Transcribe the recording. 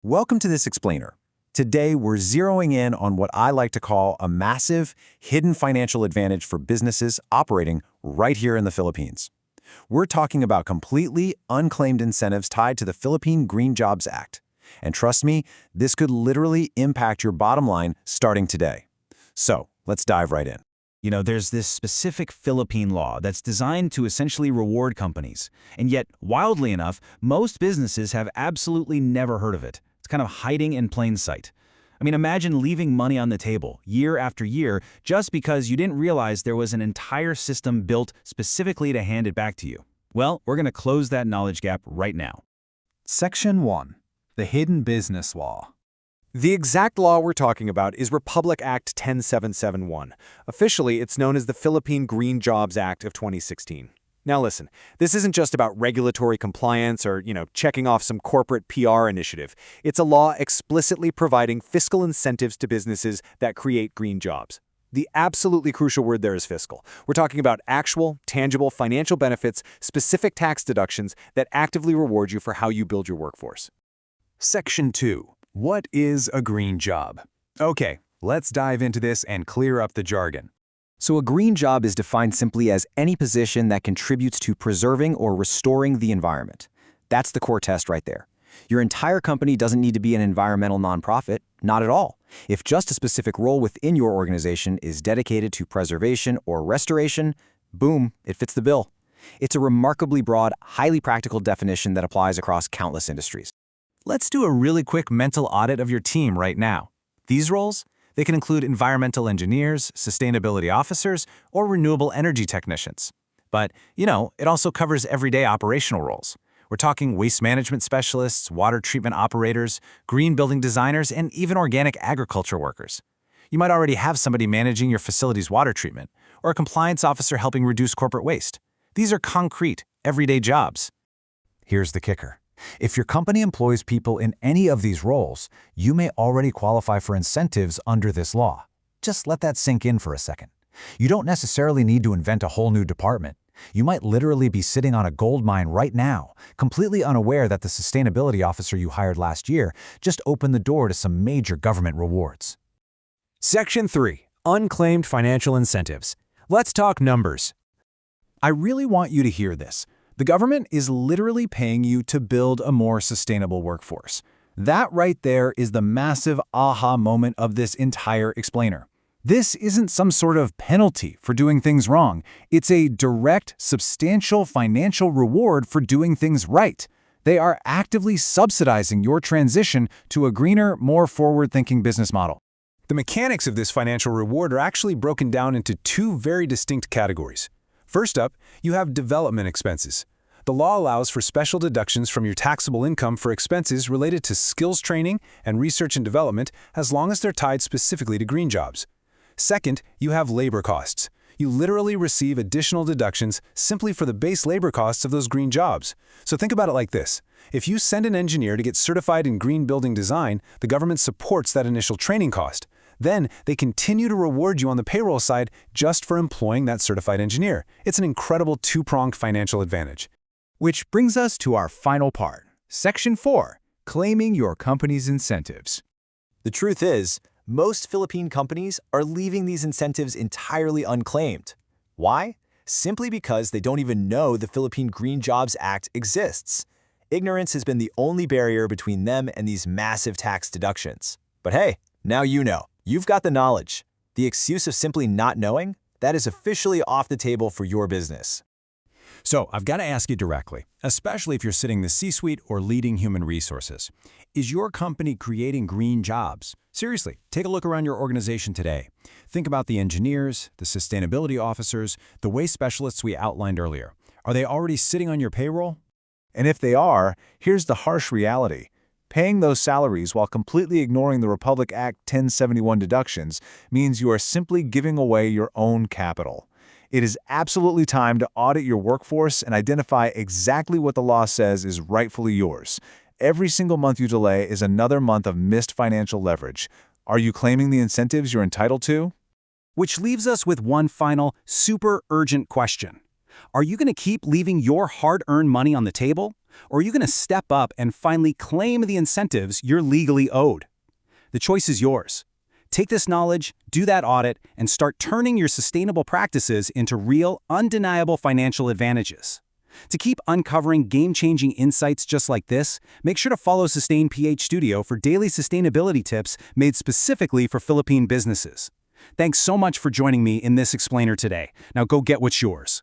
Welcome to this explainer. Today, we're zeroing in on what I like to call a massive, hidden financial advantage for businesses operating right here in the Philippines. We're talking about completely unclaimed incentives tied to the Philippine Green Jobs Act. And trust me, this could literally impact your bottom line starting today. So, let's dive right in. There's this specific Philippine law that's designed to essentially reward companies. And yet, wildly enough, most businesses have absolutely never heard of it. It's kind of hiding in plain sight. Imagine leaving money on the table year after year just because you didn't realize there was an entire system built specifically to hand it back to you. Well, we're going to close that knowledge gap right now. Section 1. The Hidden Business Law. The exact law we're talking about is Republic Act 10771. Officially, it's known as the Philippine Green Jobs Act of 2016. Now listen, this isn't just about regulatory compliance or, checking off some corporate PR initiative. It's a law explicitly providing fiscal incentives to businesses that create green jobs. The absolutely crucial word there is fiscal. We're talking about actual, tangible financial benefits, specific tax deductions that actively reward you for how you build your workforce. Section 2. What is a green job? Okay, let's dive into this and clear up the jargon. So a green job is defined simply as any position that contributes to preserving or restoring the environment. That's the core test right there. Your entire company doesn't need to be an environmental nonprofit, not at all. If just a specific role within your organization is dedicated to preservation or restoration, boom, it fits the bill. It's a remarkably broad, highly practical definition that applies across countless industries. Let's do a really quick mental audit of your team right now. These roles? They can include environmental engineers, sustainability officers, or renewable energy technicians. But, it also covers everyday operational roles. We're talking waste management specialists, water treatment operators, green building designers, and even organic agriculture workers. You might already have somebody managing your facility's water treatment, or a compliance officer helping reduce corporate waste. These are concrete, everyday jobs. Here's the kicker. If your company employs people in any of these roles, you may already qualify for incentives under this law. Just let that sink in for a second. You don't necessarily need to invent a whole new department. You might literally be sitting on a gold mine right now, completely unaware that the sustainability officer you hired last year just opened the door to some major government rewards. Section 3. Unclaimed financial incentives. Let's talk numbers. I really want you to hear this. The government is literally paying you to build a more sustainable workforce. That right there is the massive aha moment of this entire explainer. This isn't some sort of penalty for doing things wrong. It's a direct, substantial financial reward for doing things right. They are actively subsidizing your transition to a greener, more forward-thinking business model. The mechanics of this financial reward are actually broken down into two very distinct categories. First up, you have development expenses. The law allows for special deductions from your taxable income for expenses related to skills training and research and development as long as they're tied specifically to green jobs. Second, you have labor costs. You literally receive additional deductions simply for the base labor costs of those green jobs. So think about it like this. If you send an engineer to get certified in green building design, the government supports that initial training cost. Then they continue to reward you on the payroll side just for employing that certified engineer. It's an incredible two-pronged financial advantage. Which brings us to our final part, Section 4, Claiming Your Company's Incentives. The truth is, most Philippine companies are leaving these incentives entirely unclaimed. Why? Simply because they don't even know the Philippine Green Jobs Act exists. Ignorance has been the only barrier between them and these massive tax deductions. But hey, now you know. You've got the knowledge. The excuse of simply not knowing, that is officially off the table for your business. So I've got to ask you directly, especially if you're sitting in the C-suite or leading human resources. Is your company creating green jobs? Seriously, take a look around your organization today. Think about the engineers, the sustainability officers, the waste specialists we outlined earlier. Are they already sitting on your payroll? And if they are, here's the harsh reality. Paying those salaries while completely ignoring the Republic Act 1071 deductions means you are simply giving away your own capital. It is absolutely time to audit your workforce and identify exactly what the law says is rightfully yours. Every single month you delay is another month of missed financial leverage. Are you claiming the incentives you're entitled to? Which leaves us with one final, super urgent question. Are you going to keep leaving your hard-earned money on the table? Or are you going to step up and finally claim the incentives you're legally owed? The choice is yours. Take this knowledge, do that audit, and start turning your sustainable practices into real, undeniable financial advantages. To keep uncovering game-changing insights just like this, make sure to follow Sustain PH Studio for daily sustainability tips made specifically for Philippine businesses. Thanks so much for joining me in this explainer today. Now go get what's yours.